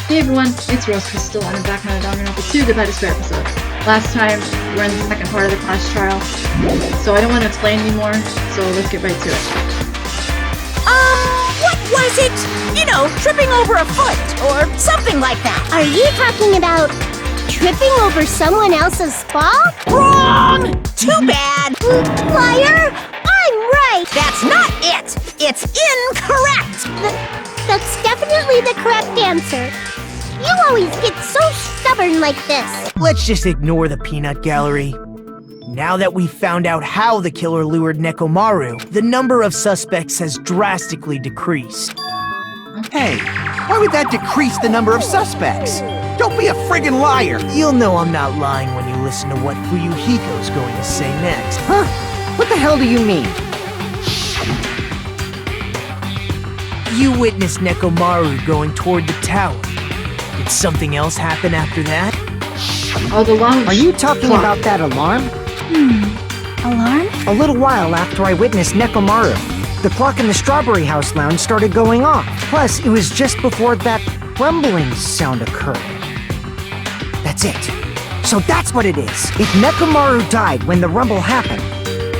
Hey everyone, it's Rose Crystal and I'm back on Danganronpa 2 Goodbye Despair episode. Last time, we're in the second part of the class trial, so I don't want to explain anymore, so let's get right to it. What was it? You know, tripping over a foot, or something like that. Are you talking about tripping over someone else's spa? Wrong! Too bad! Liar! I'm right! That's not it! It's incorrect! That's definitely the correct answer. You always get so stubborn like this. Let's just ignore the peanut gallery. Now that we've found out how the killer lured Nekomaru, the number of suspects has drastically decreased. Hey, why would that decrease the number of suspects? Don't be a friggin' liar! You'll know I'm not lying when you listen to what Fuyuhiko's going to say next. Huh? What the hell do you mean? You witnessed Nekomaru going toward the tower. Did something else happen after that? Oh, the lounge. Are you talking about that alarm? Alarm? A little while after I witnessed Nekomaru, the clock in the Strawberry House lounge started going off. Plus, it was just before that rumbling sound occurred. That's it. So that's what it is. If Nekomaru died when the rumble happened,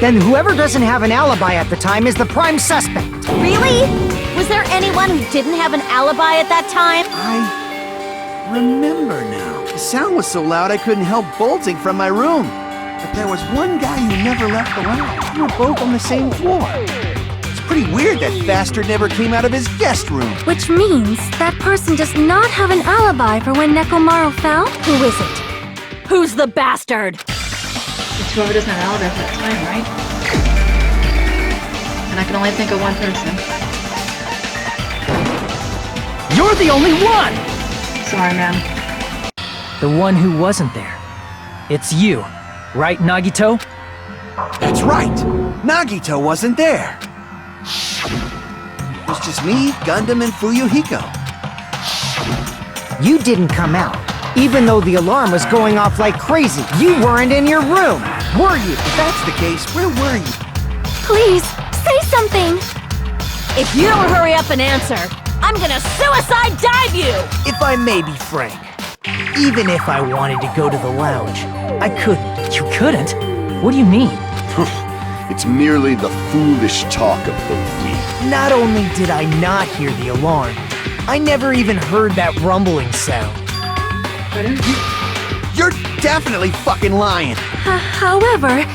then whoever doesn't have an alibi at the time is the prime suspect. Really? Was there anyone who didn't have an alibi at that time? I remember now. The sound was so loud I couldn't help bolting from my room. But there was one guy who never left the lounge. We were both on the same floor. It's pretty weird that bastard never came out of his guest room. Which means that person does not have an alibi for when Nekomaru fell? Who is it? Who's the bastard? It's whoever doesn't have an alibi at that time, right? And I can only think of one person. You're the only one! Sorry, man. The one who wasn't there. It's you, right, Nagito? That's right. Nagito wasn't there. It was just me, Gundam, and Fuyuhiko. You didn't come out, even though the alarm was going off like crazy. You weren't in your room, were you? If that's the case, where were you? Please, say something! If you don't hurry up and answer, I'm gonna suicide dive you! If I may be frank, even if I wanted to go to the lounge, I couldn't. You couldn't? What do you mean? It's merely the foolish talk of the weak. Not only did I not hear the alarm, I never even heard that rumbling sound. You're definitely fucking lying. However,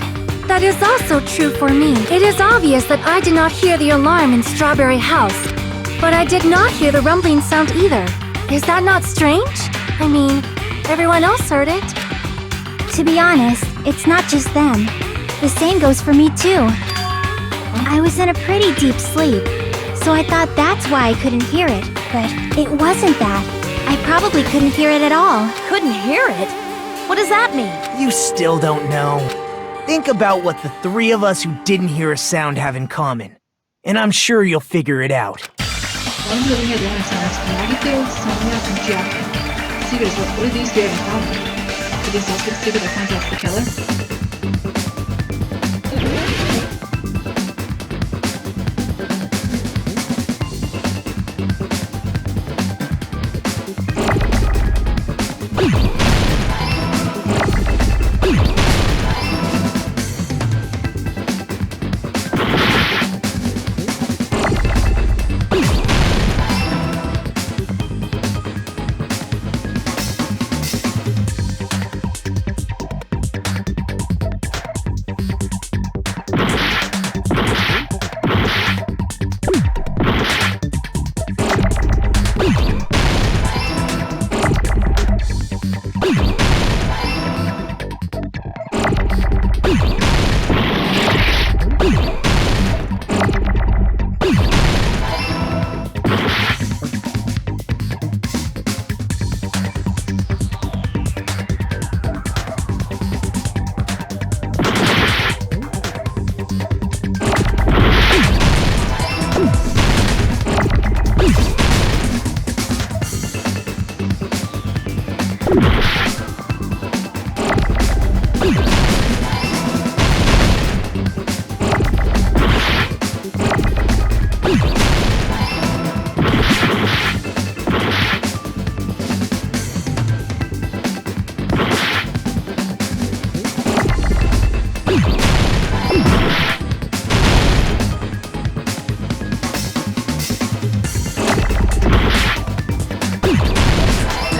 that is also true for me. It is obvious that I did not hear the alarm in Strawberry House, but I did not hear the rumbling sound either. Is that not strange? I mean, everyone else heard it. To be honest, it's not just them. The same goes for me too. I was in a pretty deep sleep, so I thought that's why I couldn't hear it. But it wasn't that. I probably couldn't hear it at all. Couldn't hear it? What does that mean? You still don't know. Think about what the three of us who didn't hear a sound have in common, and I'm sure you'll figure it out. One living at the other sounds, Nagito, Sonia, and Chiaki. Secrets, what do these three have in common? Could these suspects secret that finds out the killer?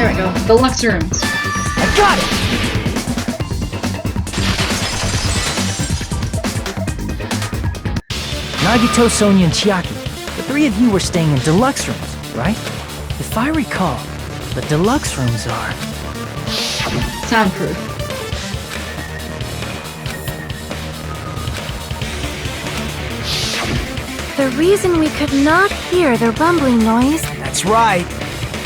There we go. Deluxe rooms. I got it! Nagito, Sonia, and Chiaki, the three of you were staying in deluxe rooms, right? If I recall, the deluxe rooms are... Soundproof. The reason we could not hear the rumbling noise. That's right.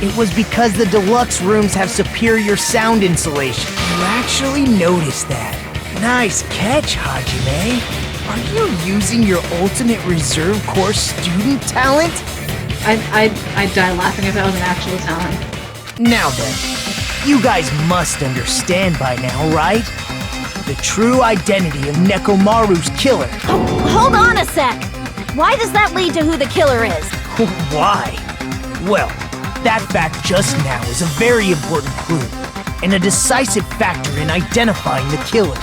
It was because the deluxe rooms have superior sound insulation. You actually noticed that. Nice catch, Hajime. Are you using your ultimate reserve corps student talent? I'd die laughing if that was an actual talent. Now then, you guys must understand by now, right? The true identity of Nekomaru's killer. Hold on a sec! Why does that lead to who the killer is? Why? Well, that fact just now is a very important clue, and a decisive factor in identifying the killer.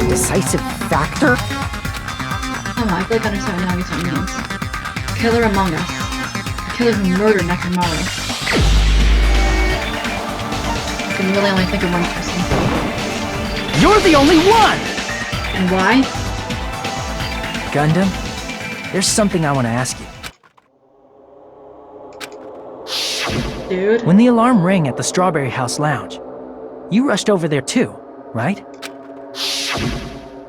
Decisive factor? Oh, I feel like I understand what Nagito means. The killer among us. The killer who murdered Nekomaru. I can really only think of one person. You're the only one! And why? Gundam, there's something I want to ask you. Dude. When the alarm rang at the Strawberry House Lounge, you rushed over there too, right?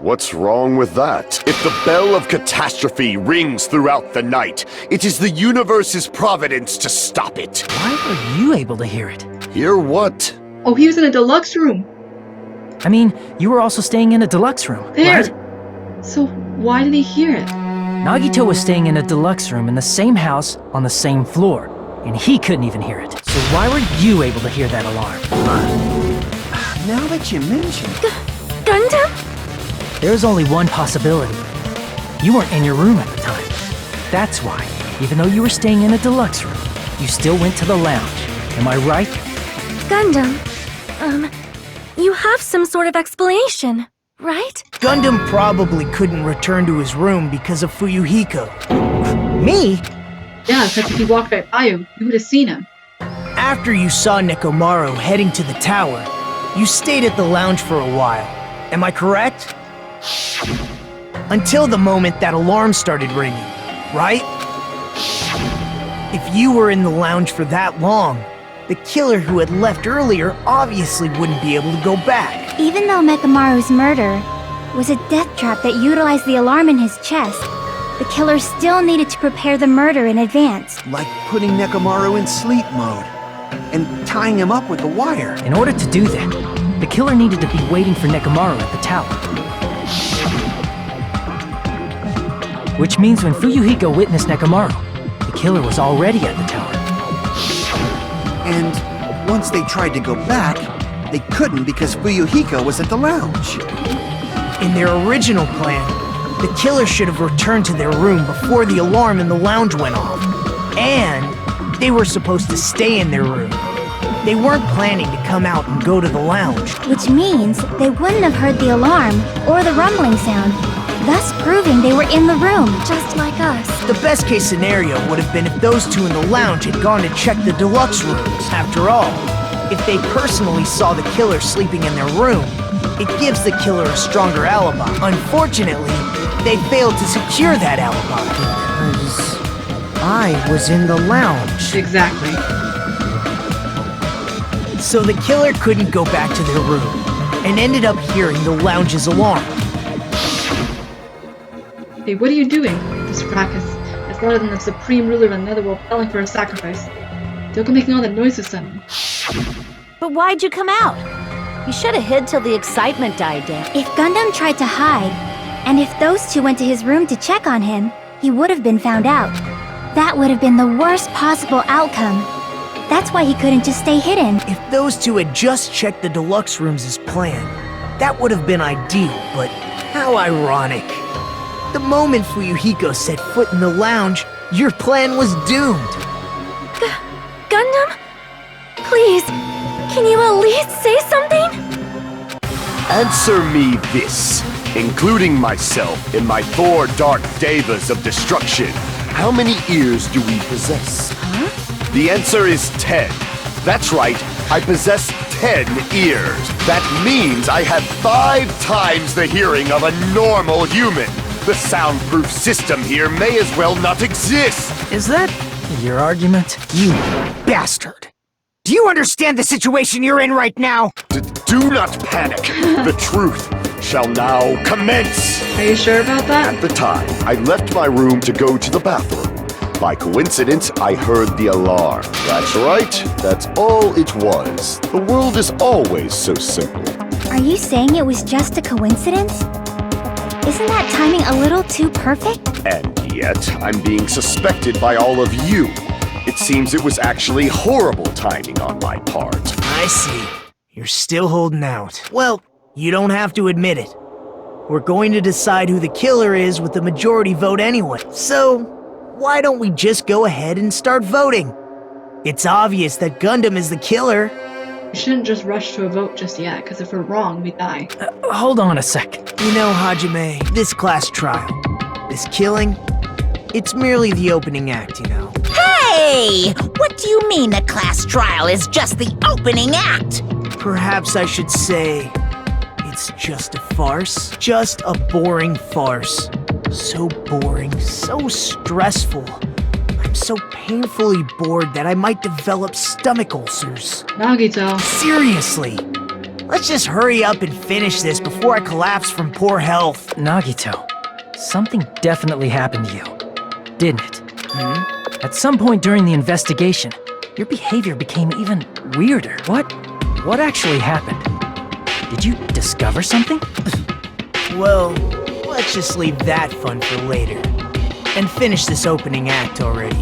What's wrong with that? If the bell of catastrophe rings throughout the night, it is the universe's providence to stop it. Why were you able to hear it? Hear what? Oh, he was in a deluxe room. I mean, you were also staying in a deluxe room, There. right? So why did he hear it? Nagito was staying in a deluxe room in the same house on the same floor, and he couldn't even hear it. So why were you able to hear that alarm? Now that you mention it. Gundam? There's only one possibility. You weren't in your room at the time. That's why, even though you were staying in a deluxe room, you still went to the lounge. Am I right? Gundam, you have some sort of explanation, right? Gundam probably couldn't return to his room because of Fuyuhiko. Me? Yeah, because if he walked right by you, you would have seen him. After you saw Nekomaru heading to the tower, you stayed at the lounge for a while. Am I correct? Until the moment that alarm started ringing, right? If you were in the lounge for that long, the killer who had left earlier obviously wouldn't be able to go back. Even though Mekamaru's murder was a death trap that utilized the alarm in his chest, the killer still needed to prepare the murder in advance. Like putting Nekomaru in sleep mode and tying him up with the wire. In order to do that, the killer needed to be waiting for Nekomaru at the tower. Which means when Fuyuhiko witnessed Nekomaru, the killer was already at the tower. And once they tried to go back, they couldn't because Fuyuhiko was at the lounge. In their original plan, the killer should have returned to their room before the alarm in the lounge went off. And they were supposed to stay in their room. They weren't planning to come out and go to the lounge. Which means they wouldn't have heard the alarm or the rumbling sound, thus proving they were in the room. Just like us. The best case scenario would have been if those two in the lounge had gone to check the deluxe rooms. After all, if they personally saw the killer sleeping in their room, it gives the killer a stronger alibi. Unfortunately, they failed to secure that alibi. Because I was in the lounge. Exactly. So the killer couldn't go back to their room, and ended up hearing the lounge's alarm. Hey, what are you doing? This fracas is louder than the supreme ruler of the netherworld calling for a sacrifice. Don't go making all that noise with something. But why'd you come out? You should have hid till the excitement died down. If Gundam tried to hide, and if those two went to his room to check on him, he would have been found out. That would have been the worst possible outcome. That's why he couldn't just stay hidden. If those two had just checked the deluxe rooms as planned, that would have been ideal, but how ironic. The moment Fuyuhiko set foot in the lounge, your plan was doomed. Gundam? Please, can you at least say something? Answer me this, including myself in my 4 dark devas of destruction. How many ears do we possess? The answer is 10. That's right, I possess 10 ears. That means I have 5 times the hearing of a normal human. The soundproof system here may as well not exist. Is that your argument? You bastard! Do you understand the situation you're in right now? Do not panic. The truth shall now commence. Are you sure about that? At the time, I left my room to go to the bathroom. By coincidence, I heard the alarm. That's right. That's all it was. The world is always so simple. Are you saying it was just a coincidence? Isn't that timing a little too perfect? And yet, I'm being suspected by all of you. It seems it was actually horrible timing on my part. I see. You're still holding out. Well, you don't have to admit it. We're going to decide who the killer is with the majority vote anyway. So, why don't we just go ahead and start voting? It's obvious that Gundam is the killer. We shouldn't just rush to a vote just yet, because if we're wrong, we die. Hold on a sec. You know, Hajime, this class trial, this killing, it's merely the opening act, you know. Hey! What do you mean the class trial is just the opening act? Perhaps I should say, it's just a farce. Just a boring farce. So boring, so stressful. I'm so painfully bored that I might develop stomach ulcers. Nagito. Seriously. Let's just hurry up and finish this before I collapse from poor health. Nagito, something definitely happened to you, didn't it? At some point during the investigation, your behavior became even weirder. What actually happened? Did you discover something? Well, let's just leave that fun for later. And finish this opening act already.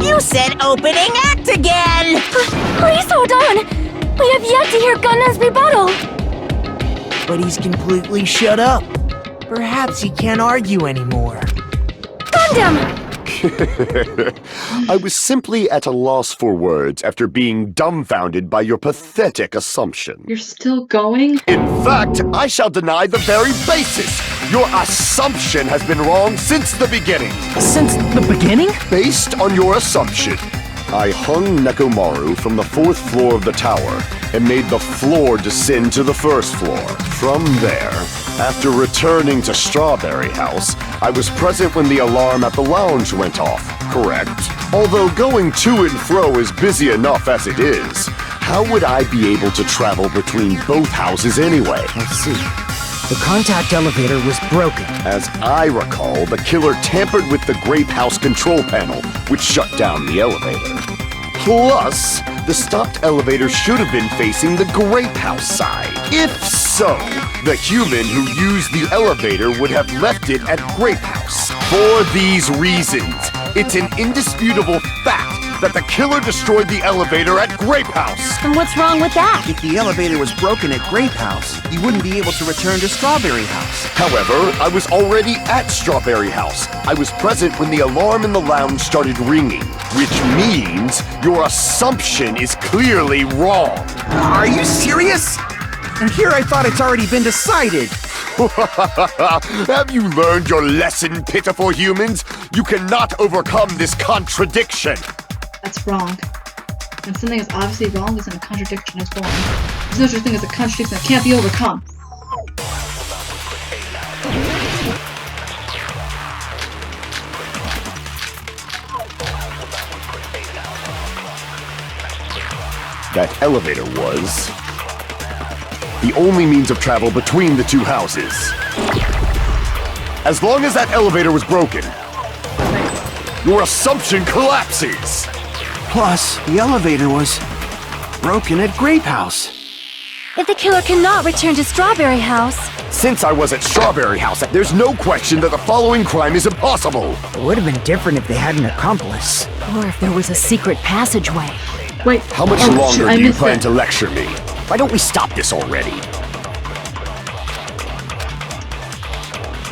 You said opening act again! Please hold on! We have yet to hear Gundam's rebuttal! But he's completely shut up. Perhaps he can't argue anymore. Gundam! I was simply at a loss for words after being dumbfounded by your pathetic assumption. You're still going? In fact, I shall deny the very basis. Your assumption has been wrong since the beginning. Since the beginning? Based on your assumption, I hung Nekomaru from the 4th floor of the tower and made the floor descend to the 1st floor. From there, after returning to Strawberry House, I was present when the alarm at the lounge went off, correct? Although going to and fro is busy enough as it is, how would I be able to travel between both houses anyway? Let's see. The contact elevator was broken. As I recall, the killer tampered with the Grape House control panel, which shut down the elevator. Plus, the stopped elevator should have been facing the Grape House side. If so, the human who used the elevator would have left it at Grape House. For these reasons, it's an indisputable fact that the killer destroyed the elevator at Grape House. And what's wrong with that? If the elevator was broken at Grape House, he wouldn't be able to return to Strawberry House. However, I was already at Strawberry House. I was present when the alarm in the lounge started ringing, which means your assumption is clearly wrong. Are you serious? And here I thought it's already been decided. Have you learned your lesson, pitiful humans? You cannot overcome this contradiction. That's wrong. When something is obviously wrong, then a contradiction is wrong. There's no such thing as a contradiction that can't be overcome. That elevator was the only means of travel between the two houses. As long as that elevator was broken, your assumption collapses. Plus, the elevator was broken at Grape House. If the killer cannot return to Strawberry House, Since I was at Strawberry House, there's no question that the following crime is impossible. It would have been different if they had an accomplice. Or if there was a secret passageway. Wait. How much oh, longer shoot, do you missed plan it. to lecture me? Why don't we stop this already?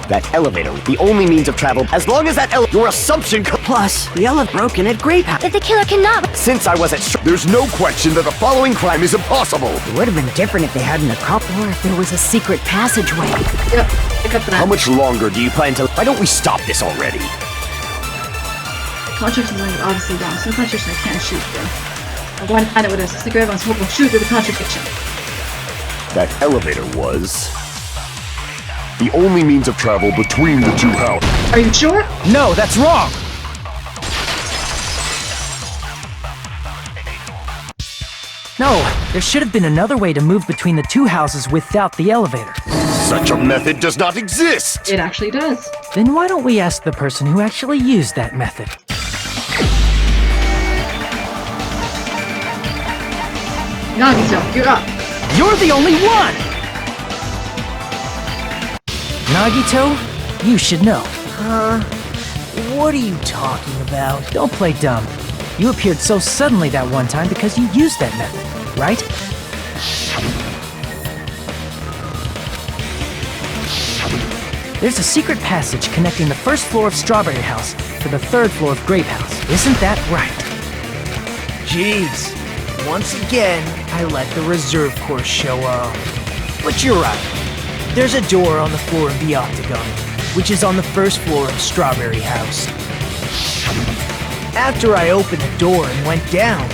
That elevator, the only means of travel, as long as that your assumption Plus, the elevator broken at Grape House. if the killer cannot, Since I was at there's no question that the following crime is impossible. It would have been different if they had an accomplice. Or if there was a secret passageway. Yep, pick up that. How much longer do you plan to... Why don't we stop this already? Contradiction is obviously wrong, so no contradiction I can't shoot through. I'm going to find out what it is. I think everyone's hoping to shoot through the contradiction. That elevator was the only means of travel between the two houses. Are you sure? No, that's wrong! No, there should have been another way to move between the two houses without the elevator. Such a method does not exist! It actually does. Then why don't we ask the person who actually used that method? Nagito, you're up. You're the only one! Nagito, you should know. What are you talking about? Don't play dumb. You appeared so suddenly that one time because you used that method, right? There's a secret passage connecting the first floor of Strawberry House to the third floor of Grape House. Isn't that right? Jeez. Once again, I let the reserve course show up. But you're right. There's a door on the floor of the Octagon, which is on the first floor of Strawberry House. After I opened the door and went down,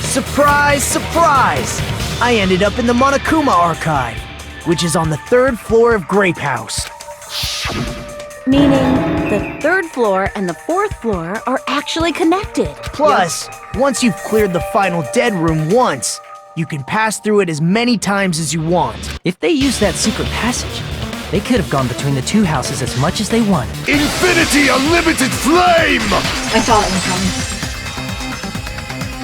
surprise, surprise! I ended up in the Monokuma Archive, which is on the third floor of Grape House. Meaning, the third floor and the fourth floor are actually connected. Plus, once you've cleared the final dead room once, you can pass through it as many times as you want. If they used that secret passage, they could have gone between the two houses as much as they wanted. Infinity Unlimited Flame! I saw that one coming.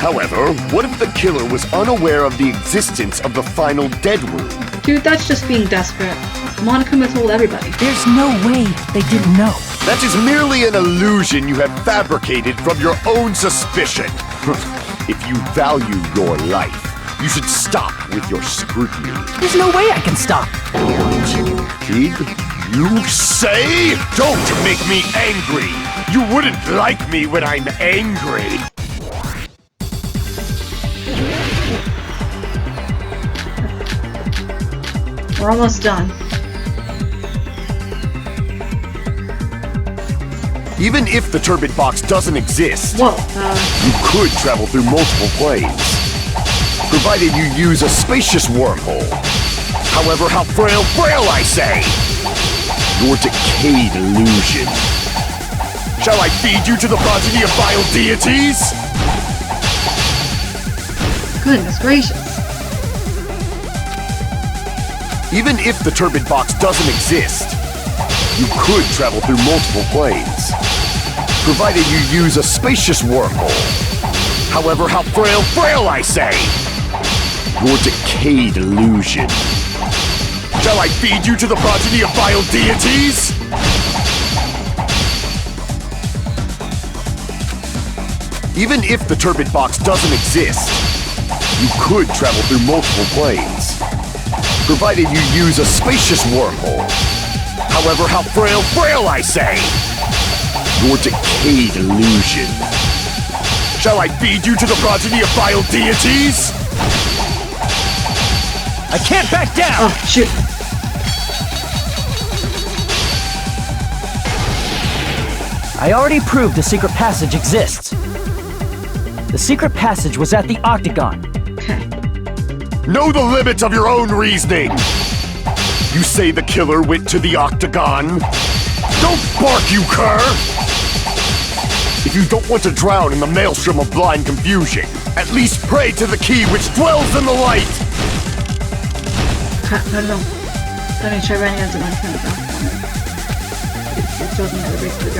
However, what if the killer was unaware of the existence of the final dead room? Dude, that's just being desperate. Monokuma told everybody. There's no way they didn't know. That is merely an illusion you have fabricated from your own suspicion. If you value your life, you should stop with your scrutiny. There's no way I can stop. Did you say? Don't make me angry! You wouldn't like me when I'm angry! We're almost done. Even if the turbid box doesn't exist, Whoa, you could travel through multiple planes, provided you use a spacious wormhole. However, how frail I say! Your decayed illusion. Shall I feed you to the progeny of vile deities? goodness gracious. Even if the turbid box doesn't exist, you could travel through multiple planes, provided you use a spacious wormhole. However, how frail I say! Your decayed illusion. Shall I feed you to the progeny of vile deities? Even if the turbid box doesn't exist, you could travel through multiple planes, provided you use a spacious wormhole. However, how frail I say! Your decayed illusion. Shall I feed you to the progeny of vile deities? I can't back down! Oh, shoot. I already proved the secret passage exists. The secret passage was at the Octagon. Okay. Know the limits of your own reasoning! You say the killer went to the Octagon? Don't bark, you cur! If you don't want to drown in the maelstrom of blind confusion, at least pray to the key which dwells in the light! No. Let me try running as one kind of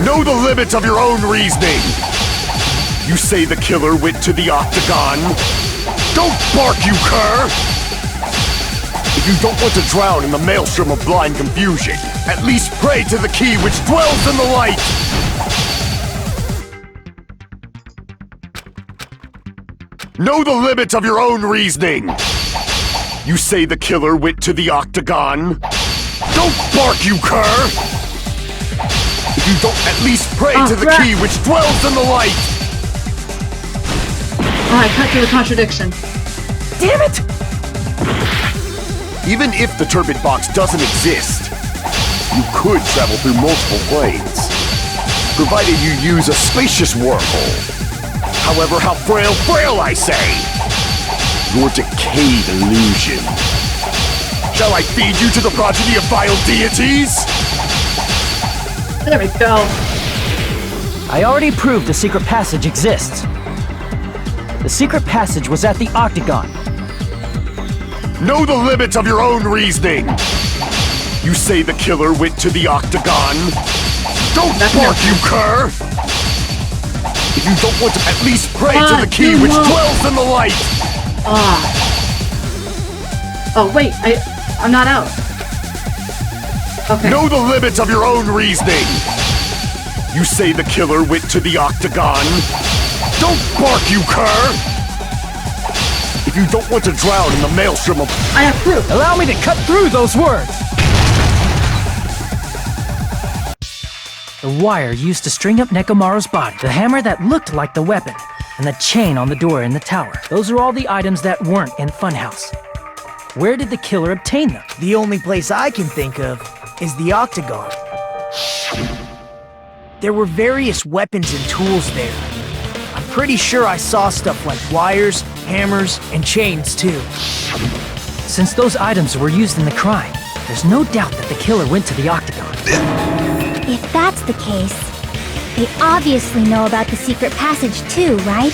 Know the limits of your own reasoning! You say the killer went to the Octagon? Don't bark, you cur! If you don't want to drown in the maelstrom of blind confusion, at least pray to the key which dwells in the light! Know the limits of your own reasoning! You say the killer went to the Octagon? Don't bark, you cur! If you don't at least pray to the key which dwells in the light! Oh, I cut through the contradiction. Damn it! Even if the turbid box doesn't exist, you could travel through multiple planes, provided you use a spacious wormhole. However, how frail I say! Your decayed illusion. Shall I feed you to the progeny of vile deities? There we go. I already proved the secret passage exists. The secret passage was at the Octagon. Know the limits of your own reasoning! You say the killer went to the Octagon? Don't bark, you cur! If you don't want to at least pray to the key which dwells in the light! Oh wait, I'm not out. Okay. Know the limits of your own reasoning! You say the killer went to the Octagon? Don't bark, you cur! If you don't want to drown in the maelstrom of— I have proof! Allow me to cut through those words! The wire used to string up Nekomaru's body, the hammer that looked like the weapon, and the chain on the door in the tower. Those are all the items that weren't in Funhouse. Where did the killer obtain them? The only place I can think of is the Octagon. There were various weapons and tools there. I'm pretty sure I saw stuff like wires, hammers, and chains too. Since those items were used in the crime, there's no doubt that the killer went to the Octagon. If that's the case, they obviously know about the secret passage too, right?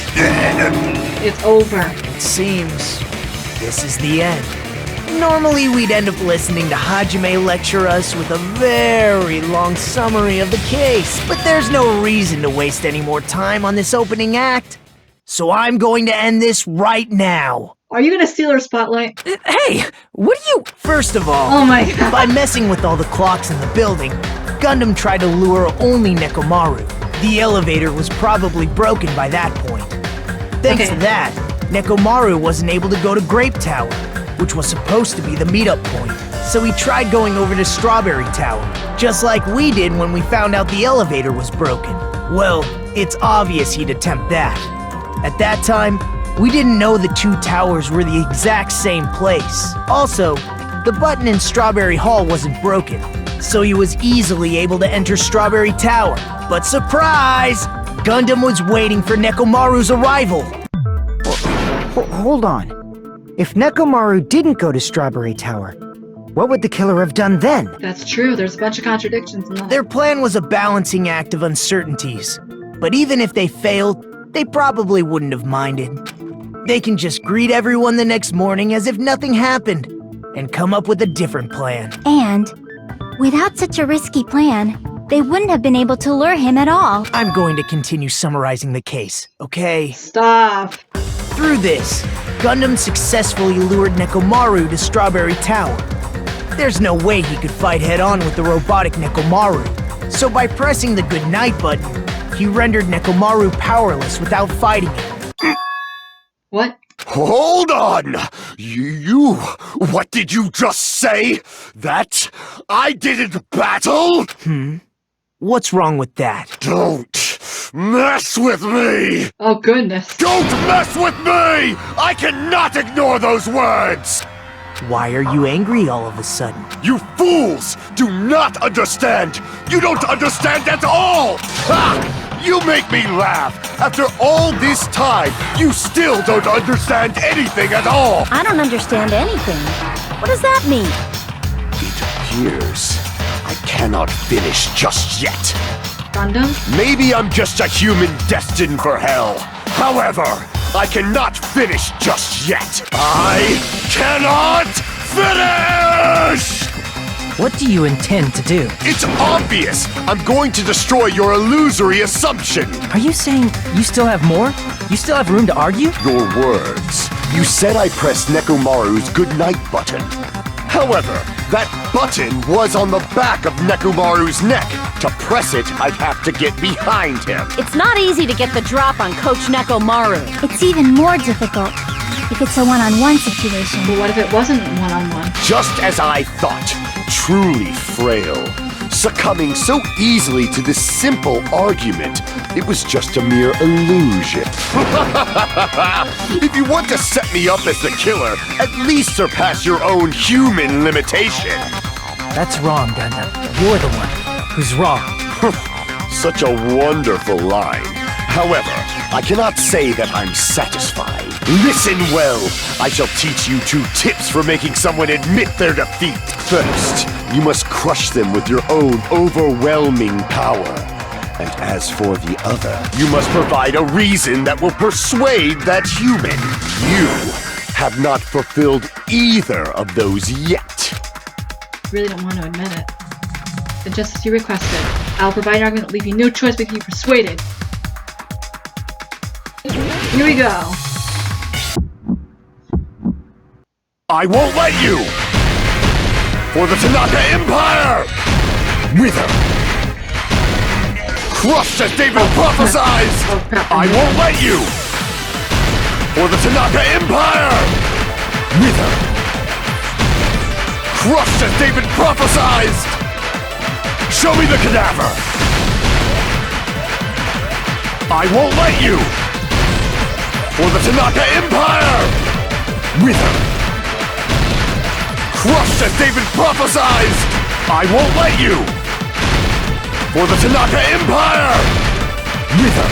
It's over. It seems this is the end. Normally we'd end up listening to Hajime lecture us with a very long summary of the case, but there's no reason to waste any more time on this opening act. So I'm going to end this right now. Are you gonna steal her spotlight? Hey! What are you— First of all, Oh my god. by messing with all the clocks in the building, Gundam tried to lure only Nekomaru. The elevator was probably broken by that point. Thanks to that, Nekomaru wasn't able to go to Grape Tower, which was supposed to be the meetup point. So he tried going over to Strawberry Tower, just like we did when we found out the elevator was broken. Well, it's obvious he'd attempt that. At that time, we didn't know the two towers were the exact same place. Also, the button in Strawberry Hall wasn't broken, so he was easily able to enter Strawberry Tower. But surprise! Gundam was waiting for Nekomaru's arrival. Hold on. If Nekomaru didn't go to Strawberry Tower, what would the killer have done then? That's true, there's a bunch of contradictions in that. Their plan was a balancing act of uncertainties. But even if they failed, they probably wouldn't have minded. They can just greet everyone the next morning as if nothing happened, and come up with a different plan. And without such a risky plan, they wouldn't have been able to lure him at all. I'm going to continue summarizing the case, okay? Stop. Through this, Gundam successfully lured Nekomaru to Strawberry Tower. There's no way he could fight head-on with the robotic Nekomaru, so by pressing the goodnight button, he rendered Nekomaru powerless without fighting him. What? Hold on! What did you just say? That I didn't battle? What's wrong with that? Don't mess with me! Oh goodness. Don't mess with me! I cannot ignore those words! Why are you angry all of a sudden? You fools do not understand! You don't understand at all! Ha! You make me laugh! After all this time, you still don't understand anything at all! I don't understand anything. What does that mean? It appears I cannot finish just yet. Gundam? Maybe I'm just a human destined for hell. However, I cannot finish just yet. I cannot finish! What do you intend to do? It's obvious! I'm going to destroy your illusory assumption! Are you saying you still have more? You still have room to argue? Your words. You said I pressed Nekomaru's goodnight button. However, that button was on the back of Nekomaru's neck. To press it, I'd have to get behind him. It's not easy to get the drop on Coach Nekomaru. It's even more difficult if it's a one-on-one situation. But what if it wasn't one-on-one? Just as I thought. Truly frail. Succumbing so easily to this simple argument, it was just a mere illusion. If you want to set me up as the killer, at least surpass your own human limitation. That's wrong, Gundam. You're the one who's wrong. Such a wonderful line. However, I cannot say that I'm satisfied. Listen well. I shall teach you 2 tips for making someone admit their defeat. First, you must crush them with your own overwhelming power. And as for the other, you must provide a reason that will persuade that human. You have not fulfilled either of those yet. Really don't want to admit it. But just as you requested, I'll provide an argument that will leave you no choice but to be persuaded. Here we go. I won't let you! For the Tanaka Empire! Wither! Crushed as David prophesied! I won't let you! For the Tanaka Empire! Wither! Crushed as David prophesied! Show me the cadaver! I won't let you! For the Tanaka Empire! Wither! Crushed as David prophesied! I won't let you! For the Tanaka Empire! Wither!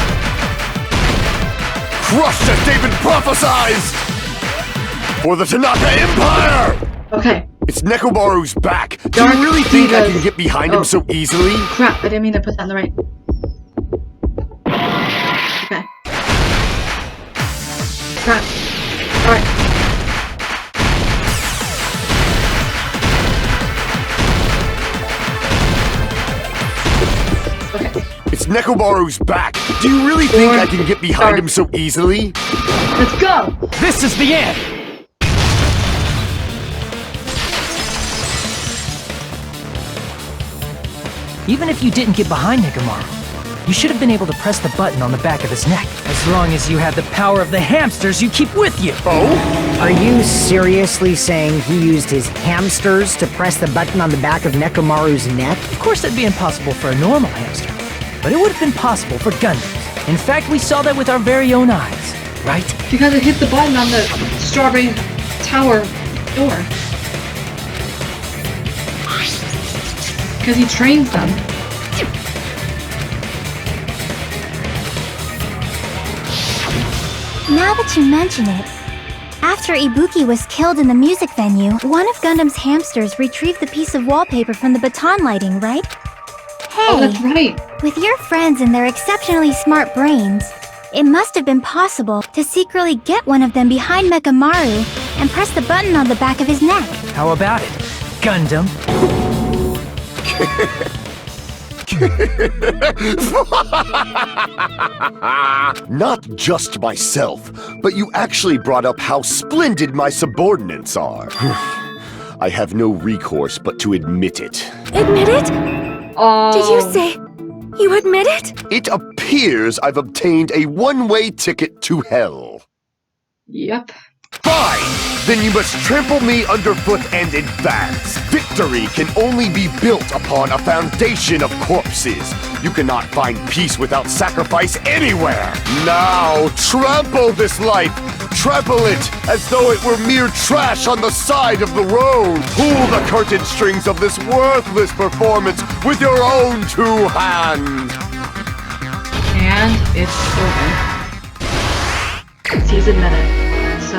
Crushed as David prophesied! For the Tanaka Empire! Okay. It's Nekomaru's back! Do Dark you really think I Divas. can get behind him so easily? Crap, I didn't mean to put that in the right. Okay. Crap. Alright. Okay. It's Nekomaru's back! Do you really think I can get behind him so easily? Let's go! This is the end! Even if you didn't get behind Nekomaru, you should have been able to press the button on the back of his neck, as long as you had the power of the hamsters you keep with you! Oh? Are you seriously saying he used his hamsters to press the button on the back of Nekomaru's neck? Of course that'd be impossible for a normal hamster, but it would have been possible for Gundams. In fact, we saw that with our very own eyes, right? Because it hit the button on the Strawberry Tower door. Because he trains them. Now that you mention it, after Ibuki was killed in the music venue, one of Gundam's hamsters retrieved the piece of wallpaper from the baton lighting, right? Hey, Oh, that's right. with your friends and their exceptionally smart brains, it must have been possible to secretly get one of them behind Mekamaru and press the button on the back of his neck. How about it, Gundam? Not just myself, but you actually brought up how splendid my subordinates are. I have no recourse but to admit it. Admit it? Oh. Did you say you admit it? It appears I've obtained a one-way ticket to hell. Yep. Fine! Then you must trample me underfoot and advance. Victory can only be built upon a foundation of corpses. You cannot find peace without sacrifice anywhere. Now, trample this life. Trample it as though it were mere trash on the side of the road. Pull the curtain strings of this worthless performance with your own 2 hands. And it's over. He's admitted. So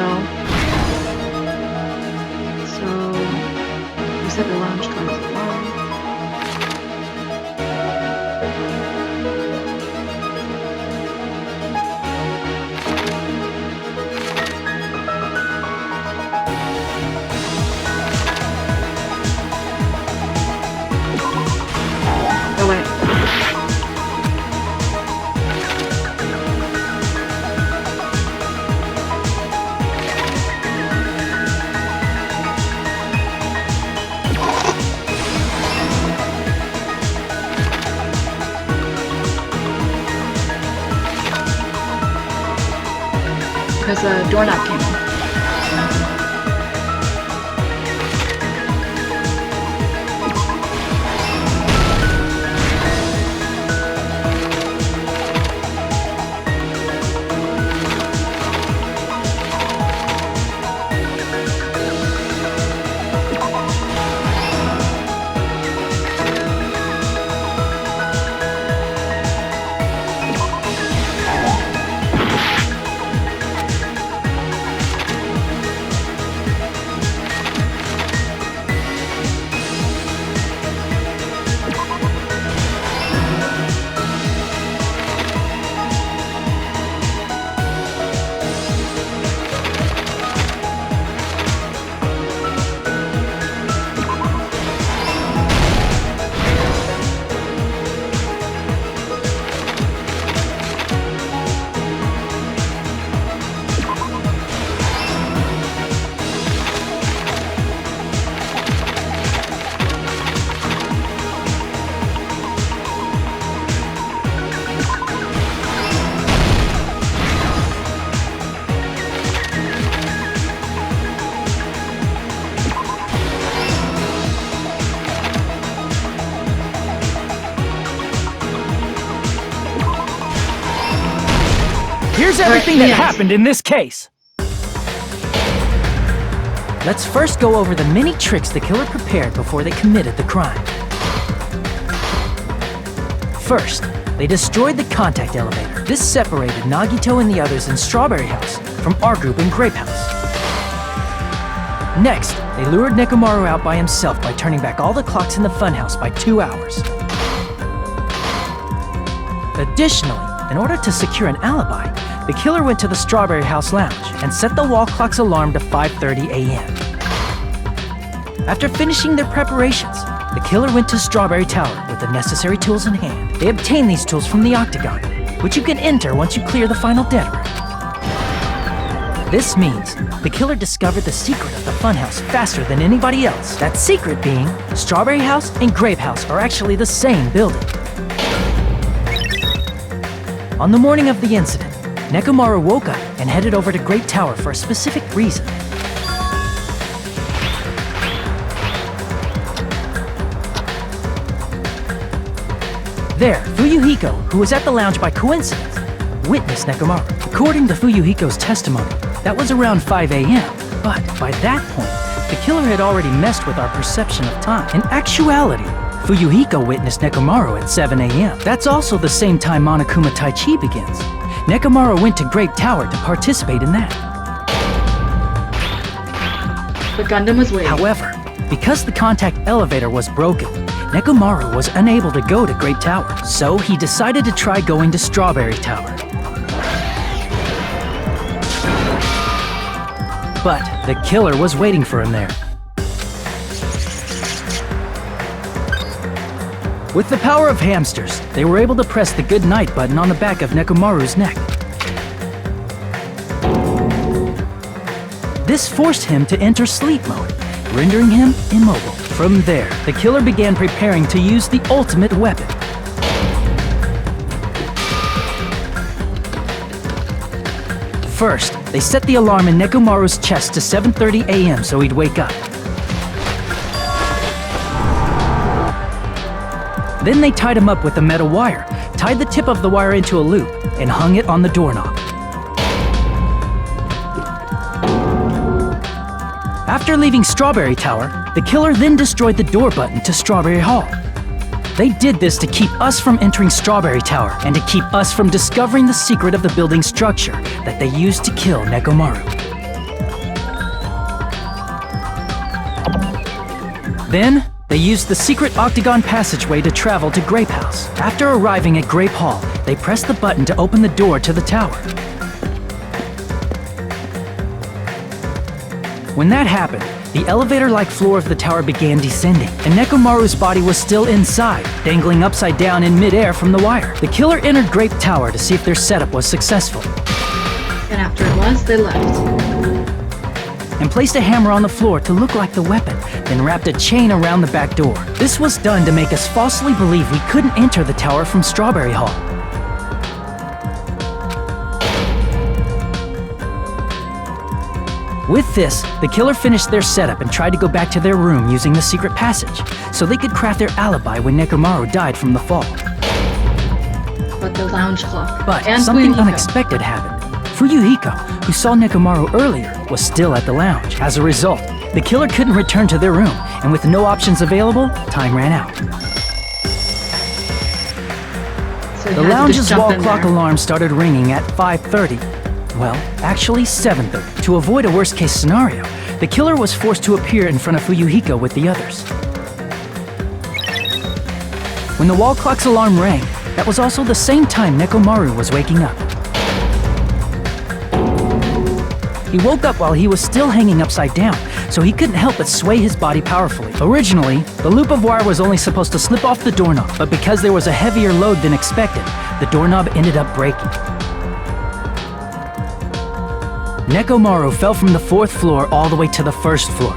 you said the lounge car is alarm. Oh wait. Because the doorknob came in. here's everything that yes. happened in this case. Let's first go over the many tricks the killer prepared before they committed the crime. First, they destroyed the contact elevator. This separated Nagito and the others in Strawberry House from our group in Grape House. Next, they lured Nekomaru out by himself by turning back all the clocks in the funhouse by 2 hours. Additionally, in order to secure an alibi, the killer went to the Strawberry House lounge and set the wall clock's alarm to 5:30 a.m. After finishing their preparations, the killer went to Strawberry Tower with the necessary tools in hand. They obtained these tools from the Octagon, which you can enter once you clear the final dead room. This means the killer discovered the secret of the funhouse faster than anybody else. That secret being, Strawberry House and Grape House are actually the same building. On the morning of the incident, Nekomaru woke up and headed over to Grape Tower for a specific reason. There, Fuyuhiko, who was at the lounge by coincidence, witnessed Nekomaru. According to Fuyuhiko's testimony, that was around 5 a.m., but by that point, the killer had already messed with our perception of time. In actuality, Fuyuhiko witnessed Nekomaru at 7 a.m. That's also the same time Monokuma Taichi begins. Nekomaru went to Grape Tower to participate in that. The Gundam was waiting. However, because the contact elevator was broken, Nekomaru was unable to go to Grape Tower, so he decided to try going to Strawberry Tower. But the killer was waiting for him there. With the power of hamsters, they were able to press the good night button on the back of Nekomaru's neck. This forced him to enter sleep mode, rendering him immobile. From there, the killer began preparing to use the ultimate weapon. First, they set the alarm in Nekomaru's chest to 7:30 a.m. so he'd wake up. Then they tied him up with a metal wire, tied the tip of the wire into a loop, and hung it on the doorknob. After leaving Strawberry Tower, the killer then destroyed the door button to Strawberry Hall. They did this to keep us from entering Strawberry Tower and to keep us from discovering the secret of the building's structure that they used to kill Nekomaru. Then, they used the secret octagon passageway to travel to Grape House. After arriving at Grape Hall, they pressed the button to open the door to the tower. When that happened, the elevator-like floor of the tower began descending, and Nekomaru's body was still inside, dangling upside down in midair from the wire. The killer entered Grape Tower to see if their setup was successful. And after it was, they left. And placed a hammer on the floor to look like the weapon, then wrapped a chain around the back door. This was done to make us falsely believe we couldn't enter the tower from Strawberry Hall. With this, the killer finished their setup and tried to go back to their room using the secret passage, so they could craft their alibi when Nekomaru died from the fall. But the lounge clock. But and something Fuyuhiko. unexpected happened. Fuyuhiko, who saw Nekomaru earlier, was still at the lounge. As a result, the killer couldn't return to their room, and with no options available, time ran out. So he The had to lounge's just jump wall in clock there. alarm started ringing at 5:30. Well, actually 7:30. To avoid a worst-case scenario, the killer was forced to appear in front of Fuyuhiko with the others. When the wall clock's alarm rang, that was also the same time Nekomaru was waking up. He woke up while he was still hanging upside down, so he couldn't help but sway his body powerfully. Originally, the loop of wire was only supposed to slip off the doorknob, but because there was a heavier load than expected, the doorknob ended up breaking. Nekomaru fell from the 4th floor all the way to the 1st floor.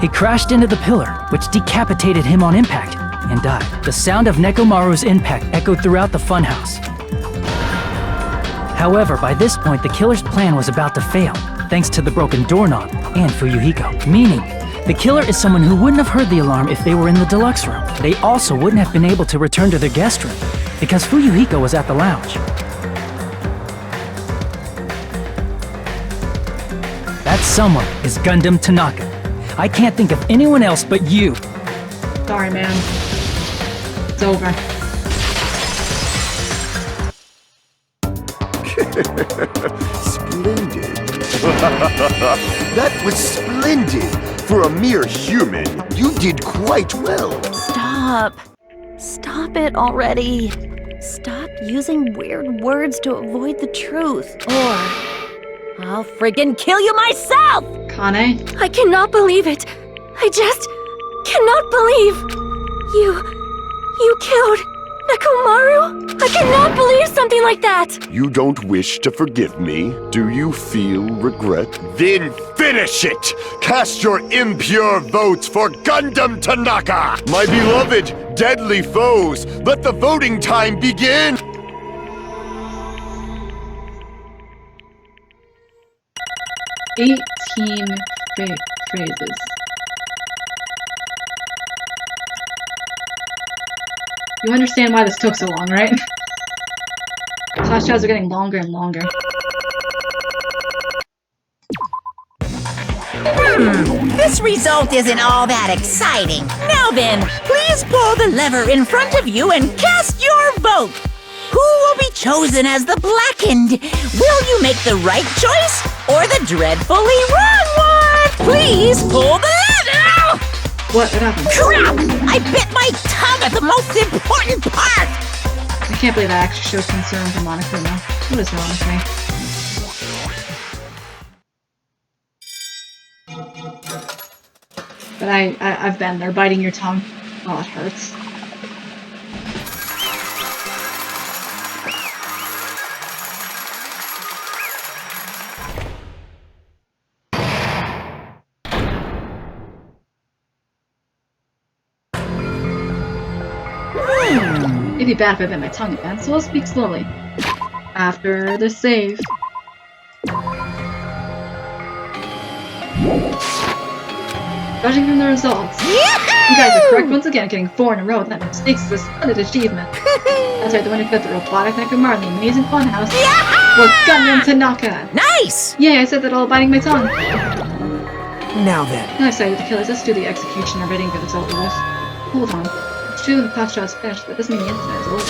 He crashed into the pillar, which decapitated him on impact, and died. The sound of Nekomaru's impact echoed throughout the funhouse. However, by this point, the killer's plan was about to fail, thanks to the broken doorknob and Fuyuhiko. Meaning, the killer is someone who wouldn't have heard the alarm if they were in the deluxe room. They also wouldn't have been able to return to their guest room, because Fuyuhiko was at the lounge. That someone is Gundam Tanaka. I can't think of anyone else but you. Sorry, man. It's over. Splendid. That was splendid. For a mere human, you did quite well. Stop. Stop it already. Stop using weird words to avoid the truth. Or I'll friggin' kill you myself! Kane? I cannot believe it. I just cannot believe. You killed Nekomaru? I cannot believe something like that. You don't wish to forgive me? Do you feel regret? Then finish it! Cast your impure votes for Gundam Tanaka! My beloved, deadly foes, let the voting time begin! Phrases. You understand why this took so long, right? Class trials are getting longer and longer. This result isn't all that exciting. Now then, please pull the lever in front of you and cast your vote. Who will be chosen as the blackened? Will you make the right choice or the dreadfully wrong one? Please pull the lever! What happened? Crap! I bit my tongue at the most important part! I can't believe that actually shows concern for Monokuma. What is wrong with me? But I've been there, biting your tongue. Oh, it hurts. It'd be bad if I bit my tongue again, so I'll speak slowly. After the save. Judging from the results, you guys are correct once again, getting 4 in a row. That mistakes is a splendid achievement. That's right, the winner got the robotic Nekomaru in the amazing funhouse was Gundam Tanaka. Nice! Yay, I said that all biting my tongue. Now then, I'm excited to killers. Let's do the execution of bidding for this over with. Hold on. It's true the class trial is finished, but this doesn't mean the incident is over.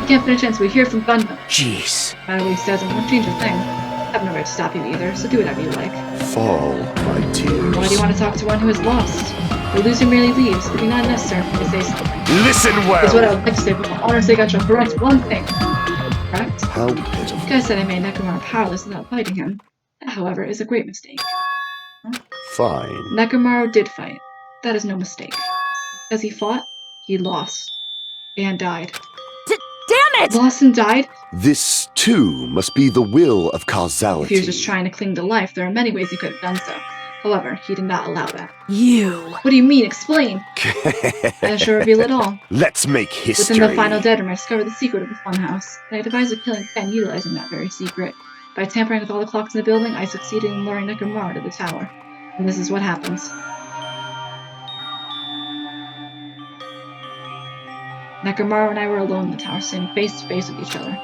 We can't finish it until we hear from Gundam. jeez. No matter what he says, I won't change a thing. I have no right to stop you either, so do whatever you like. Fall, my tears. Why do you want to talk to one who has lost? The loser merely leaves, leaving not necessary for me to say something. Listen That's what I well! would like to say, but for honor's sake I shall correct one thing. Correct? How pitiful. You guys said I made Nekomaru powerless without fighting him. That, however, is a great mistake. Fine. Nekomaru did fight. That is no mistake. As he fought, he lost. And died. Damn it! Lost and died? This, too, must be the will of If causality. he was just trying to cling to life, there are many ways he could have done so. However, he did not allow that. You. What do you mean? Explain! I shall reveal it all. Let's make history. Within the final bedroom, I discovered the secret of the funhouse, and I devised a killing plan utilizing that very secret. By tampering with all the clocks in the building, I succeeded in luring Nekomaru to the tower. And this is what happens. Nekomaru and I were alone in the tower, sitting face to face with each other.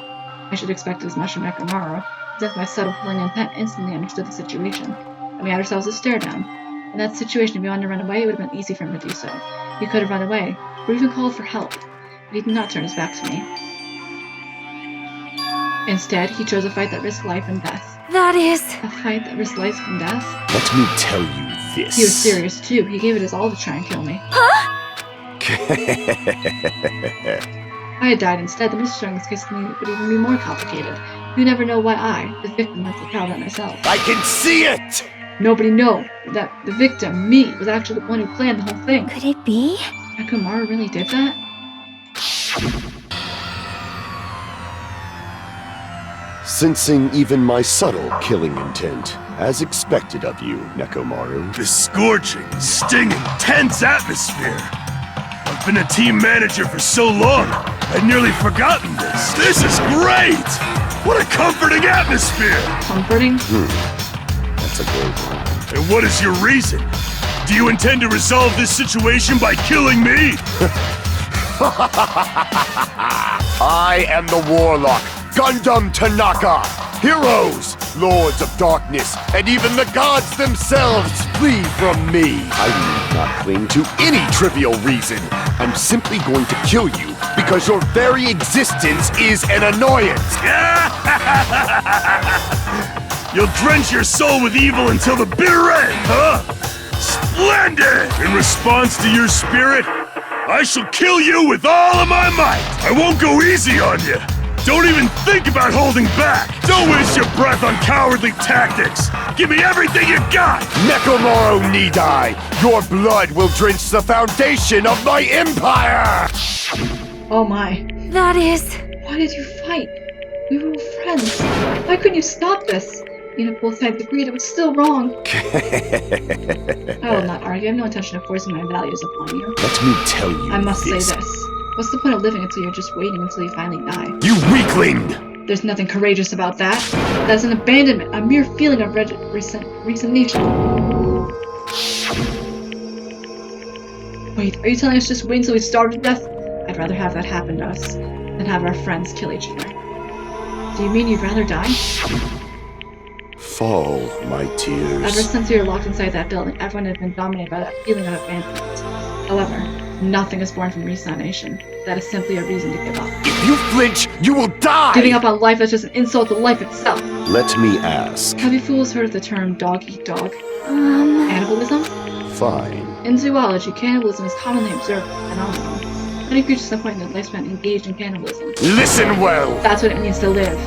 I should expect as much from Nekomaru, as if my subtle killing intent instantly understood the situation. And we had ourselves a stare down. In that situation, if he wanted to run away, it would have been easy for him to do so. He could have run away, or even called for help, but he did not turn his back to me. Instead, he chose a fight that risked life and death. That is... A fight that risked life and death? Let me tell you this. He was serious, too. He gave it his all to try and kill me. If I had died instead, the mystery in this case would even be more complicated. You never know why I, the victim, went to the crowd on myself. I can see it! Nobody knew that the victim, me, was actually the one who planned the whole thing. Could it be? Nekomaru really did that? Sensing even my subtle killing intent, as expected of you, Nekomaru. This scorching, stinging, tense atmosphere. I've been a team manager for so long, I'd nearly forgotten this. This is great! What a comforting atmosphere! Comforting? That's a great one. And what is your reason? Do you intend to resolve this situation by killing me? I am the warlock, Gundam Tanaka! Heroes, lords of darkness, and even the gods themselves flee from me. I need not cling to any trivial reason. I'm simply going to kill you because your very existence is an annoyance. You'll drench your soul with evil until the bitter end, huh? Splendid! In response to your spirit, I shall kill you with all of my might. I won't go easy on you. Don't even think about holding back. Don't waste your breath on cowardly tactics. Give me everything you got. Nekomaro Nidai, your blood will drench the foundation of my empire! Oh my. That is... Why did you fight? We were friends. Why couldn't you stop this? Even if both sides agreed, it was still wrong. I will not argue. I have no intention of forcing my values upon you. Let me tell you I must this. say this. What's the point of living until you're just waiting until you finally die? You weakling! There's nothing courageous about that. That's an abandonment, a mere feeling of resignation. Wait, are you telling us just wait until we starve to death? I'd rather have that happen to us than have our friends kill each other. Do you mean you'd rather die? Fall, my tears. Ever since we were locked inside that building, everyone had been dominated by that feeling of abandonment. However, nothing is born from resignation. That is simply a reason to give up. If you flinch, you will die! Giving up on life is just an insult to life itself. Let me ask. Have you fools heard of the term dog-eat-dog? Cannibalism? Fine. In zoology, cannibalism is commonly observed as a phenomenon. Many creatures at some point in their lifespan engage in cannibalism. Listen well! That's what it means to live.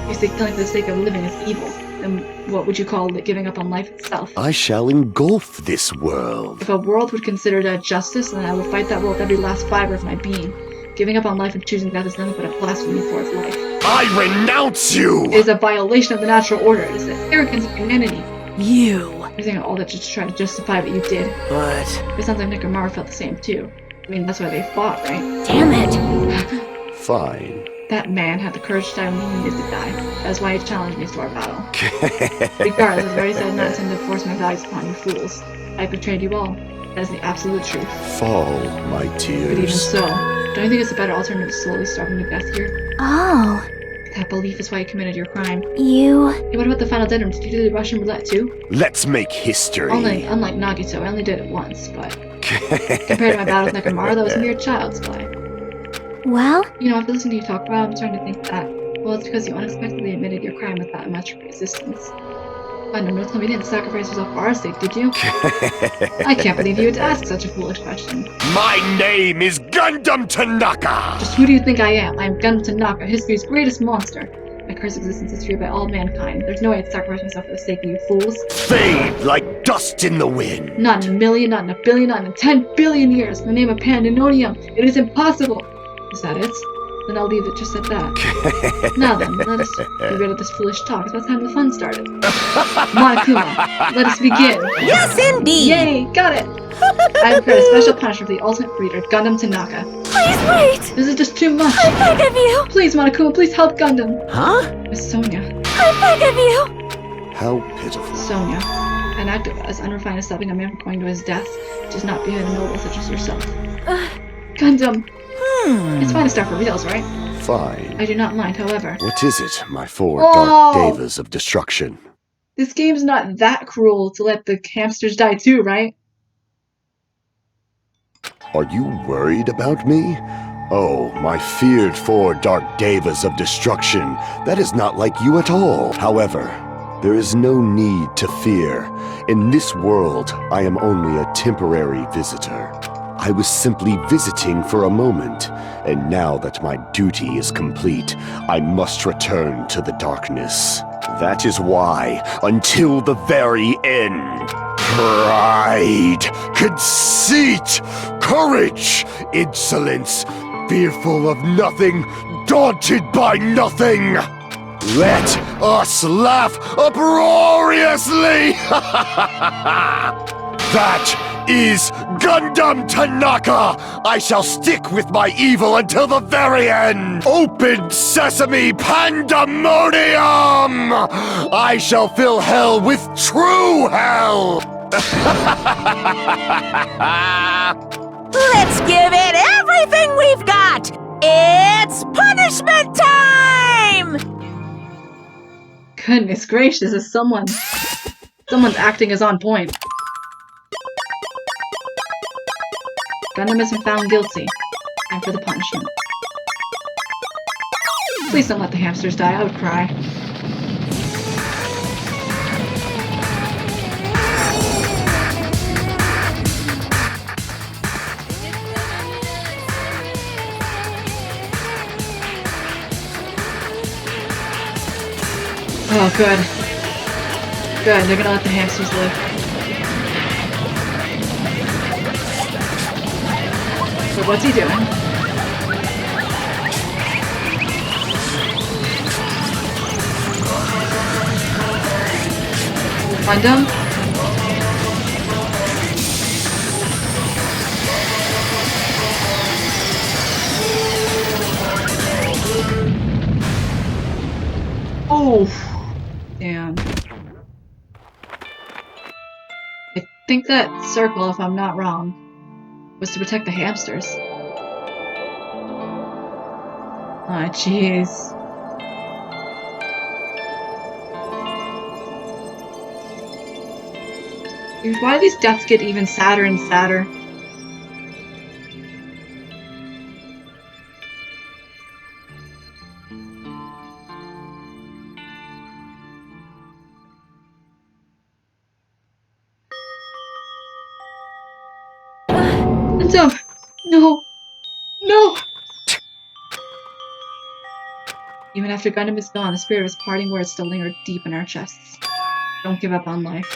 If you say killing for the sake of living is evil, then what would you call it, giving up on life itself? I shall engulf this world. If a world would consider that justice, then I would fight that world with every last fiber of my being. Giving up on life and choosing death is nothing but a blasphemy for its life. I renounce you! It is a violation of the natural order. It is the arrogance of humanity. You. You're saying all that just to try to justify what you did. But It sounds like Nekomaro felt the same too. I mean, that's why they fought, right? Damn it. Fine. That man had the courage to die when he needed to die. That's why he challenged me to our battle. Regardless, it's very sad not intended to force my values upon you fools. I betrayed you all. That is the absolute truth. Fall, my But even tears. so, don't you think it's a better alternative to slowly starving to death here? Oh, That belief is why you committed your crime. you... Hey, what about the final dinner? Did you do the Russian roulette too? Let's make history. Unlike Nagito, I only did it once, but compared to my battle with Nekomaro, that was mere child's play. Well, You know, after listening to you talk about it, I'm starting to think that, well, it's because you unexpectedly admitted your crime without much resistance. Don't tell me you didn't sacrifice yourself for our sake, did you? I can't believe you would ask such a foolish question. My name is Gundam Tanaka! Just who do you think I am? I am Gundam Tanaka, history's greatest monster. My cursed existence is feared by all mankind. There's no way I'd sacrifice myself for the sake of you fools. Fade like dust in the wind. Not in a million, not in a billion, not in 10 billion years. In the name of Pandemonium, it is impossible. Is that it? Then I'll leave it just at that. Now then, let us get rid of this foolish talk. It's about time the fun started. Monokuma, let us begin. Yes, indeed. Yay, got it. I have prepared a special punishment for the ultimate breeder, Gundam Tanaka. Please wait! This is just too much. I beg of you! Please, Monokuma, please help Gundam. Huh? Miss Sonia. I beg of you! How pitiful. Sonia. An act as unrefined as stopping a man from going to his death does not behave a noble such as yourself. Gundam. It's fine to start for reals, right? Fine. I do not mind, however. What is it, my four Oh! dark devas of destruction? This game's not that cruel to let the hamsters die too, right? Are you worried about me? Oh, my feared four dark devas of destruction. That is not like you at all. However, there is no need to fear. In this world, I am only a temporary visitor. I was simply visiting for a moment, and now that my duty is complete, I must return to the darkness. That is why, until the very end, pride, conceit, courage, insolence, fearful of nothing, daunted by nothing. Let us laugh uproariously! That is Gundam Tanaka! I shall stick with my evil until the very end! Open sesame pandemonium! I shall fill hell with true hell! Let's give it everything we've got! It's punishment time! Goodness gracious, is someone's acting is on point. Gundam has been found guilty. Time for the punishment. Please don't let the hamsters die, I would cry. Oh, good. Good, they're gonna let the hamsters live. So what's he doing? Find him? Oh, damn. I think that circle, if I'm not wrong, was to protect the hamsters. Oh, jeez. Dude, why do these deaths get even sadder and sadder? No! No! Even after Gundam is gone, the spirit of his parting words still lingered deep in our chests. Don't give up on life.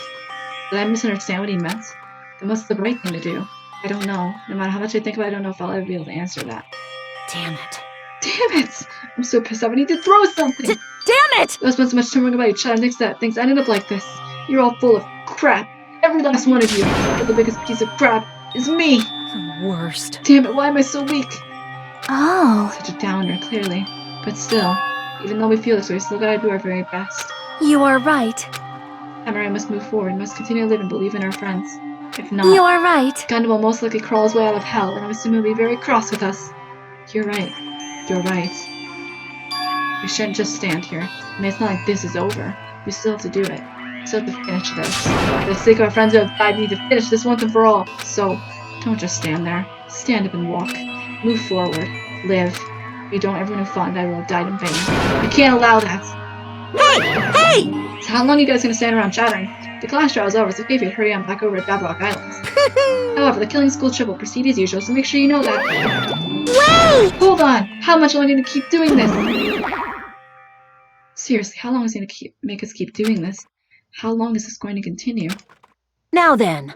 Did I misunderstand what he meant? Then what's the right thing to do? I don't know. No matter how much I think about it, I don't know if I'll ever be able to answer that. Damn it. Damn it! I'm so pissed off. I need to throw something! Damn it! We spent so much time worrying about each other and things ended up like this. You're all full of crap. Every last one of you. But the biggest piece of crap is me! The worst. Damn it, why am I so weak? Oh, Such a downer, clearly. But still, even though we feel this way, we still gotta do our very best. You are right. Samurai must move forward, must continue to live and believe in our friends. If not, You are right. Gundam will most likely crawl his way out of hell, and I assume he'll be very cross with us. You're right. You're right. We shouldn't just stand here. I mean, it's not like this is over. We still have to do it. We still have to finish this. For the sake of our friends who have died, we need to finish this once and for all. So, don't just stand there. Stand up and walk. Move forward. Live. If you don't, everyone who fought and died will have died in vain. We can't allow that. Hey! So how long are you guys gonna stand around chattering? The class trial is over, so if you'd hurry on back over to Dabrock Islands. However, the killing school trip will proceed as usual, so make sure you know that. Wait! Hold on! How much longer are you gonna keep doing this? Seriously, how long is it gonna make us keep doing this? How long is this going to continue? Now then.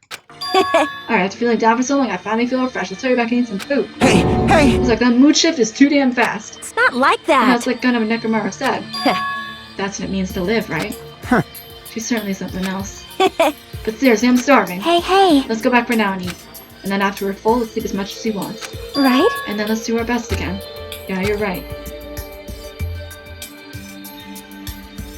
Alright, after feeling down for so long, I finally feel refreshed. Let's hurry back and eat some food. Hey! It's like that mood shift is too damn fast. It's not like And that. that's like Gundam and Nekomura said. That's what it means to live, right? Huh. She's certainly something else. But seriously, I'm starving. hey, Let's go back for now and eat. And then after we're full, let's sleep as much as we want. right? And then let's do our best again. Yeah, you're right.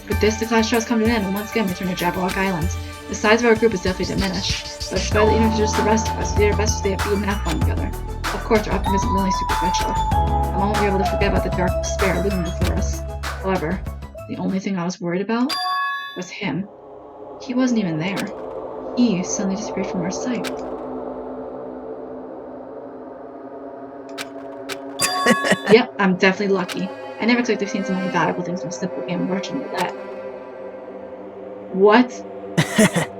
With this, the class trials come to an end, and once again we return to Jabberwock Island. The size of our group is definitely diminished, but despite that, even if it's just the rest of us, we did our best to stay upbeat and have fun together. Of course, our optimism is only superficial. I won't be able to forget about the dark despair looming before us. However, the only thing I was worried about was him. He wasn't even there. He suddenly disappeared from our sight. Yep, I'm definitely lucky. I never expected to have seen so many valuable things from a simple game of Russian roulette. What?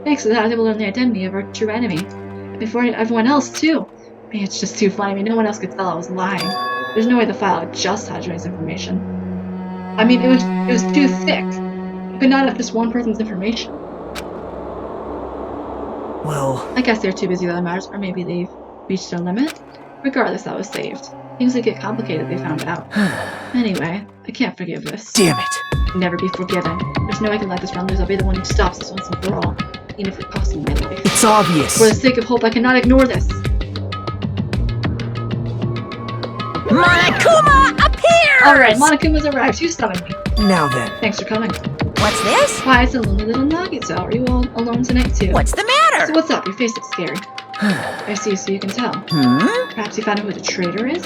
Thanks to that, I was able to learn the identity of our true enemy. And before everyone else, too. Man, it's just too funny. I mean, no one else could tell I was lying. There's no way the file just had Johnny's information. I mean, it was too thick. You could not have just one person's information. Well, I guess they're too busy with other matters, or maybe they've reached their limit. Regardless, I was saved. Things would get complicated if they found out. Anyway, I can't forgive this. damn it. I'll never be forgiven. There's no way I can let this run loose. I'll be the one who stops this once and for all, even if it costs me my life. It's obvious. For the sake of hope, I cannot ignore this. Monokuma appears! Alright, Monokuma's arrived. You summoned me. Now then. Thanks for coming. What's this? Why, it's a lonely little Nagito. Are you all alone tonight, too? What's the So matter? what's up? Your face looks scary. I see, so you can tell. Perhaps you found out who the traitor is?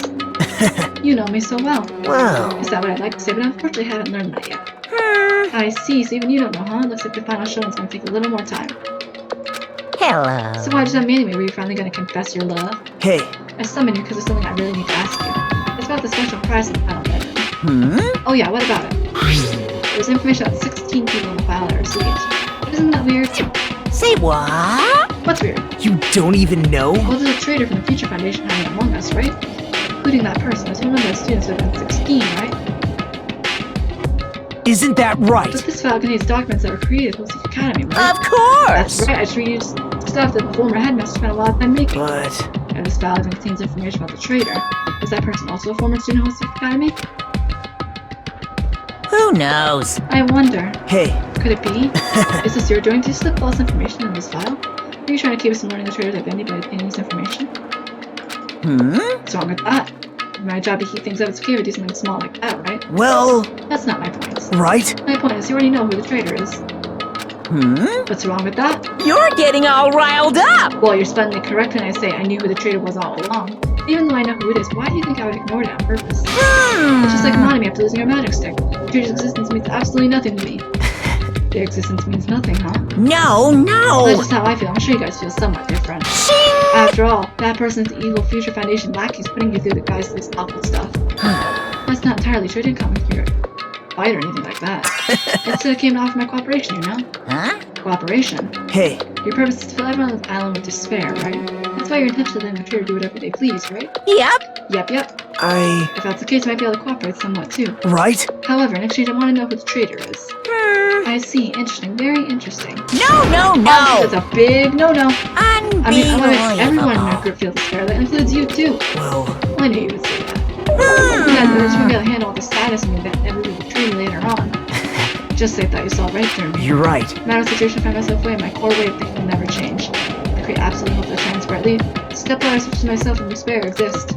You know me so well. Well, Is that what I'd like to say? But unfortunately, I haven't learned that yet. I see, so even you don't know, huh? Looks like the final showing's gonna take a little more time. Hello. So why does that mean to me? Were you finally gonna confess your love? Hey, I summoned you because there's something I really need to ask you. It's about the special prize in the final bedroom. Oh yeah, what about it? There's information about 16 people in the file I received. Isn't that weird? Say what? What's weird? you don't even know? Well, there's a traitor from the Future Foundation hiding among us, right? Including that person. There's one of those students who have been 16, right? Isn't that right? But this file contains documents that were created post the Academy, right? Of course! That's right, I just read stuff that the former headmaster spent a lot of time making. But And this file even contains information about the traitor. Is that person also a former student of the Academy? Who knows? I wonder. hey, Could it be? Is this your doing? Do you slip false information in this file? Are you trying to keep us from learning the traitor's identity by obtaining this information? What's wrong with that? My job to keep things up. It's okay to do something small like that, right? well, That's not my point. right? My point is you already know who the traitor is. What's wrong with that? You're getting all riled up! Well, you're splendidly correct when I say I knew who the traitor was all along. Even though I know who it is, why do you think I would ignore it on purpose? It's just like Monami after losing her magic stick. The traitor's existence means absolutely nothing to me. Their existence means nothing, huh? No, That's no! just how I feel. I'm sure you guys feel somewhat different. Shing! After all, that person's the evil Future Foundation lackeys putting you through the guise of this awful stuff. That's not entirely true. I didn't come with your fight or anything like that. Instead, I came to offer my cooperation, you know? Huh? Cooperation. Hey, Your purpose is to fill everyone on this island with despair, right? That's why you're in touch with letting the traitor do whatever they please, right? Yep. Yep. If that's the case, I might be able to cooperate somewhat too. right? However, in exchange, I want to know who the traitor is. I see. Interesting. Very interesting. No, no, That's no! a big no-no. I want to make everyone in our Unbelievable. group feel despair. That includes you too. Well, I knew you would say that. You guys are trying to handle all the sadness and that never would betray me later on. Just say that you saw right through me. you're right. No matter what situation I find myself in, my core way of thinking will never change. I create absolute hope that shines brightly. Step out, I switch to myself and despair exist.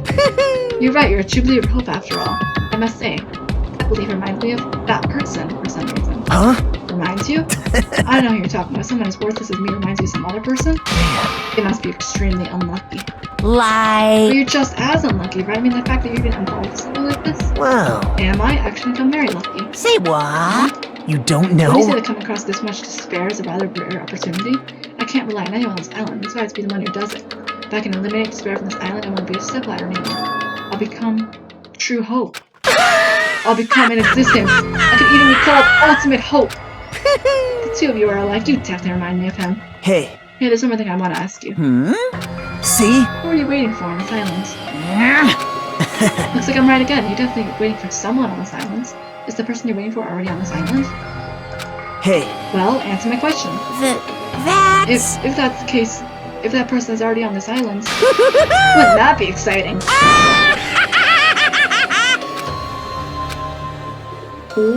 You're right, you're a true believer of hope after all. I must say, that belief reminds me of that person for some reason. Huh? Reminds you? I don't know who you're talking about. Someone as worthless as me reminds you of some other person? They must be extremely unlucky. But Like... you're just as unlucky, right? I mean, the fact that you're even involved in something like this? Well, Am I? Actually, I'm very lucky. Say what? you don't When you say know? that coming across this much despair is a rather rare opportunity, I can't rely on anyone on this island. That's why it's be the one who does it. If I can eliminate despair from this island, I won't be a stepladder anymore. I'll become true hope. I'll become an existence. I could even be called ultimate hope. The two of you are alike. You definitely remind me of him. Hey, Hey, there's one more thing I want to ask you. see? Who are you waiting for on this island? Looks like I'm right again. You're definitely waiting for someone on this island. Is the person you're waiting for already on this island? Hey, Well, answer my question. That's... If that's the case, if that person is already on this island, wouldn't that be exciting?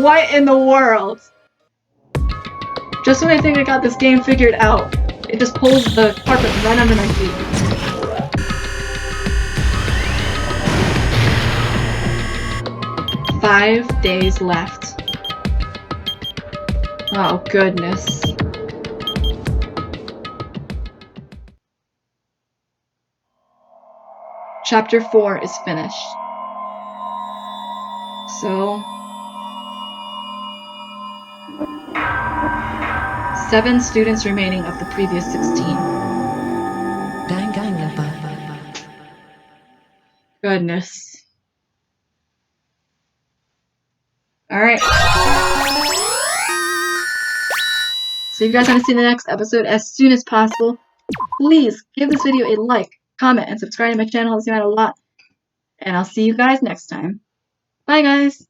What in the world? Just when I think I got this game figured out, it just pulls the carpet right under my feet. "5 days left." Oh, goodness. Chapter 4 is finished. So... 7 students remaining of the previous 16. Goodness. Alright. So if you guys want to see the next episode as soon as possible, please give this video a like, comment, and subscribe to my channel. It helps me out a lot. And I'll see you guys next time. Bye, guys!